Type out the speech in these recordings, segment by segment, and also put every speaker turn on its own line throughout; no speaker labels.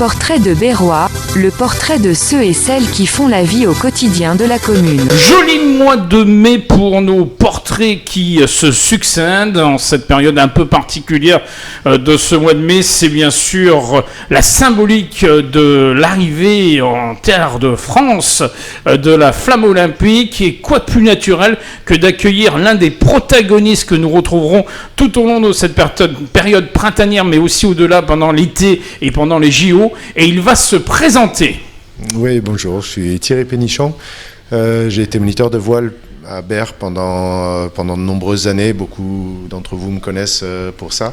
portrait de Berrois, le portrait de ceux et celles qui font la vie au quotidien de la commune.
Joli mois de mai pour nos portraits qui se succèdent en cette période un peu particulière de ce mois de mai. C'est bien sûr la symbolique de l'arrivée en terre de France de la flamme olympique. Et quoi de plus naturel que d'accueillir l'un des protagonistes que nous retrouverons tout au long de cette période printanière, mais aussi au-delà pendant l'été et pendant les JO. Et il va se présenter.
Oui, bonjour, je suis Thierry Pénichon. J'ai été moniteur de voile à Berre pendant de nombreuses années. Beaucoup d'entre vous me connaissent pour ça.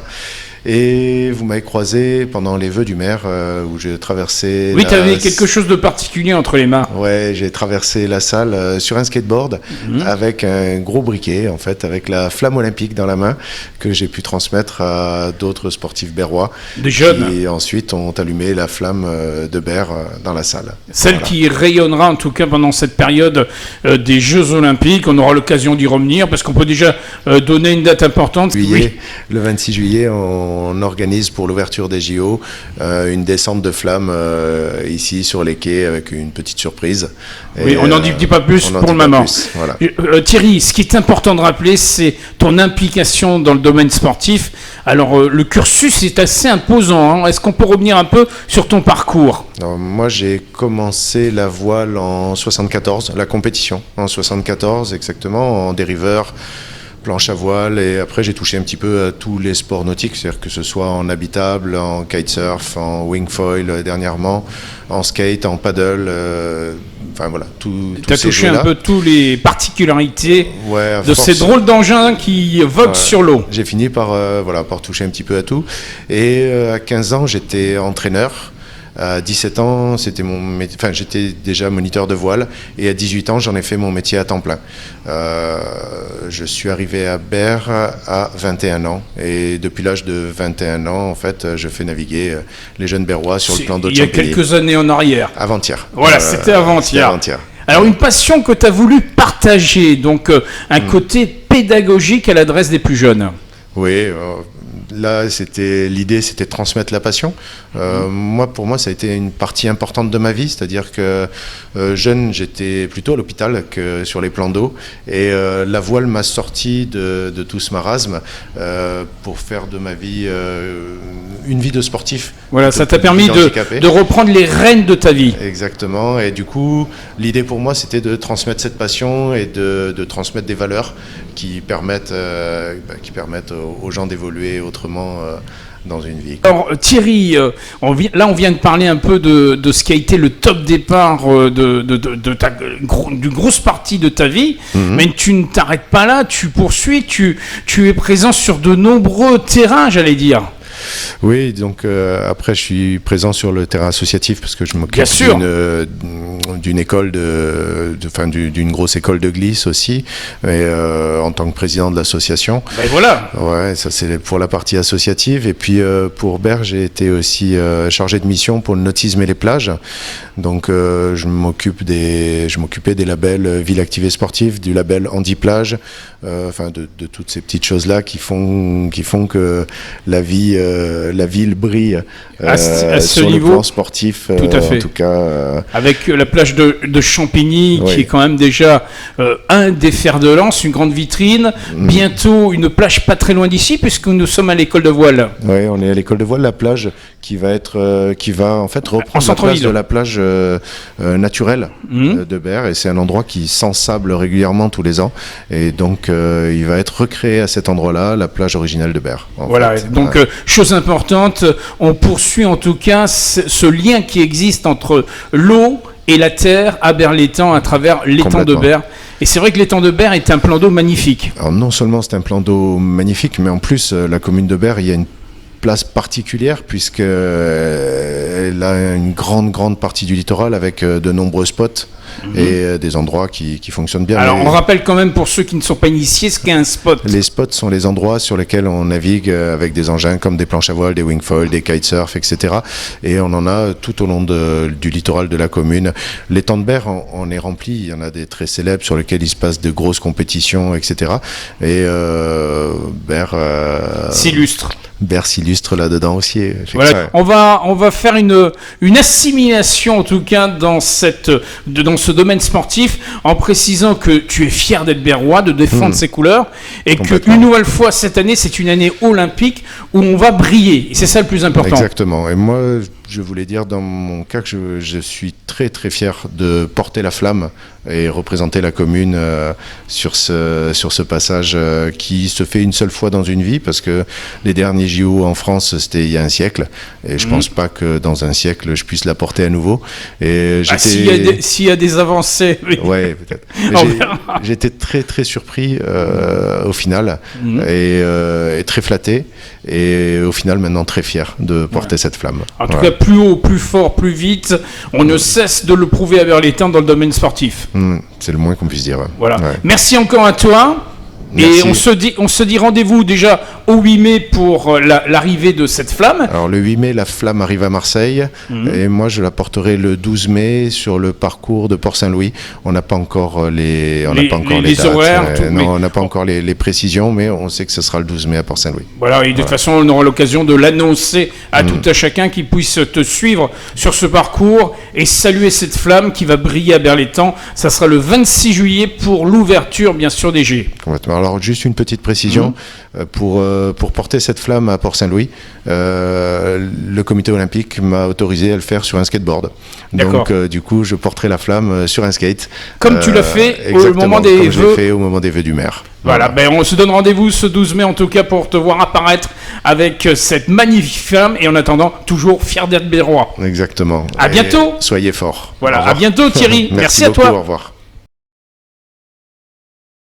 Et vous m'avez croisé pendant les vœux du maire où j'ai traversé...
Oui, tu avais quelque chose de particulier entre les mains.
Ouais, j'ai traversé la salle sur un skateboard avec un gros briquet, en fait, avec la flamme olympique dans la main que j'ai pu transmettre à d'autres sportifs berrois.
Des jeunes.
Qui ensuite ont allumé la flamme de Berre dans la salle.
Celle qui rayonnera en tout cas pendant cette période des Jeux Olympiques. On aura l'occasion d'y revenir parce qu'on peut déjà donner une date importante.
Juillet, le 26 juillet, on organise pour l'ouverture des JO une descente de flammes ici sur les quais avec une petite surprise.
Oui, on n'en dit pas plus pour le moment.
Voilà.
Thierry, ce qui est important de rappeler, c'est ton implication dans le domaine sportif. Alors, le cursus est assez imposant. Est-ce qu'on peut revenir un peu sur ton parcours ?
Alors, moi, j'ai commencé la voile en 74, la compétition en 74 exactement, en dériveur, planche à voile, et après j'ai touché un petit peu à tous les sports nautiques, c'est-à-dire que ce soit en habitable, en kitesurf, en wingfoil dernièrement, en skate, en paddle, enfin voilà, tout.
Tu as touché un peu toutes les particularités de
force,
ces drôles d'engins qui voguent sur l'eau.
J'ai fini par toucher un petit peu à tout, et à 15 ans j'étais entraîneur. À 17 ans, j'étais déjà moniteur de voile, et à 18 ans, j'en ai fait mon métier à temps plein. Je suis arrivé à Berre à 21 ans, et depuis l'âge de 21 ans, en fait, je fais naviguer les jeunes Berrois sur le plan d'eau de Champigny.
Il y a quelques années en arrière.
Avant-hier.
Voilà, c'était avant-hier. Alors, une passion que tu as voulu partager, donc un côté pédagogique à l'adresse des plus jeunes.
Oui, là, l'idée, c'était de transmettre la passion. Pour moi, ça a été une partie importante de ma vie, c'est-à-dire que jeune, j'étais plutôt à l'hôpital que sur les plans d'eau, et la voile m'a sorti de tout ce marasme pour faire de ma vie une vie de sportif.
Voilà, ça t'a permis de reprendre les rênes de ta vie.
Exactement, et du coup, l'idée pour moi, c'était de transmettre cette passion et de transmettre des valeurs qui permettent aux gens d'évoluer autrement dans une vie.
Alors Thierry, on vient de parler un peu de ce qui a été le top départ d'une grosse partie de ta vie, mais tu ne t'arrêtes pas là, tu poursuis, tu es présent sur de nombreux terrains, j'allais dire.
Oui, donc après je suis présent sur le terrain associatif parce que je m'occupe d'une école d'une grosse école de glisse aussi, et en tant que président de l'association.
Ben voilà.
Ouais, ça c'est pour la partie associative, et puis pour Berre, j'ai été aussi chargé de mission pour le nautisme et les plages. Donc je m'occupais des labels Ville Active et Sportive, du label Handi Plage, de toutes ces petites choses là qui font que la ville brille sur le plan sportif,
tout à fait.
En tout cas.
Avec la plage de Champigny, qui est quand même déjà un des fers de lance, une grande vitrine. Bientôt une plage pas très loin d'ici, puisque nous sommes à l'école de voile.
Oui, on est à l'école de voile, la plage qui va en fait reprendre la place de la plage naturelle de Berre, et c'est un endroit qui s'ensable régulièrement tous les ans, et donc il va être recréé à cet endroit-là, la plage originale de Berre.
Donc chose importante, on poursuit en tout cas ce lien qui existe entre l'eau et la terre à Berre-l'Étang à travers l'étang de Berre. Et c'est vrai que l'étang de Berre est un plan d'eau magnifique.
Alors non seulement c'est un plan d'eau magnifique, mais en plus la commune de Berre, il y a une place particulière puisqu'elle a une grande partie du littoral avec de nombreux spots et des endroits qui fonctionnent bien.
Alors on rappelle quand même pour ceux qui ne sont pas initiés ce qu'est un spot.
Les spots sont les endroits sur lesquels on navigue avec des engins comme des planches à voile, des wingfoils, des kitesurf, etc. Et on en a tout au long du littoral de la commune. L'étang de Berre on est rempli, il y en a des très célèbres sur lesquels il se passe de grosses compétitions, etc. Et Berre
s'illustre.
Berre s'illustre là-dedans aussi.
Voilà. On va faire une une assimilation en tout cas dans ce domaine sportif, en précisant que tu es fier d'être berrois, de défendre ses couleurs, et qu'une nouvelle fois cette année, c'est une année olympique où on va briller. Et c'est ça le plus important.
Exactement. Et moi, je voulais dire dans mon cas que je suis très très fier de porter la flamme et représenter la commune sur ce passage qui se fait une seule fois dans une vie, parce que les derniers JO en France, c'était il y a un siècle, et je pense pas que dans un siècle je puisse la porter à nouveau. Et
s'il y a des avancées, oui.
Ouais, peut-être. J'étais très très surpris au final, et très flatté, et au final maintenant très fier de porter cette flamme.
En tout cas, plus haut, plus fort, plus vite, on ne cesse de le prouver à Berlétan dans le domaine sportif.
C'est le moins qu'on puisse dire.
Voilà. Ouais. Merci encore à toi. Merci. Et on se dit rendez-vous déjà au 8 mai pour l'arrivée de cette flamme. Alors
le 8 mai, la flamme arrive à Marseille, et moi je la porterai le 12 mai sur le parcours de Port-Saint-Louis. On n'a pas encore les dates,
horaires.
On n'a pas encore les précisions, mais on sait que ce sera le 12 mai à Port-Saint-Louis.
Voilà, et de toute façon on aura l'occasion de l'annoncer à tout à chacun qui puisse te suivre sur ce parcours et saluer cette flamme qui va briller à Berlétan. Ça sera le 26 juillet pour l'ouverture bien sûr des Jeux.
Complètement. Alors juste une petite précision, pour porter cette flamme à Port-Saint-Louis, le comité olympique m'a autorisé à le faire sur un skateboard. Donc du coup je porterai la flamme sur un skate.
Comme tu l'as fait au moment des vœux.
Je l'ai fait au moment des vœux du maire.
Voilà, ben on se donne rendez-vous ce 12 mai en tout cas pour te voir apparaître avec cette magnifique flamme, et en attendant, toujours fier d'être berrois.
Exactement.
À bientôt.
Soyez forts.
Voilà, à bientôt Thierry. Merci à
beaucoup,
toi.
Au revoir.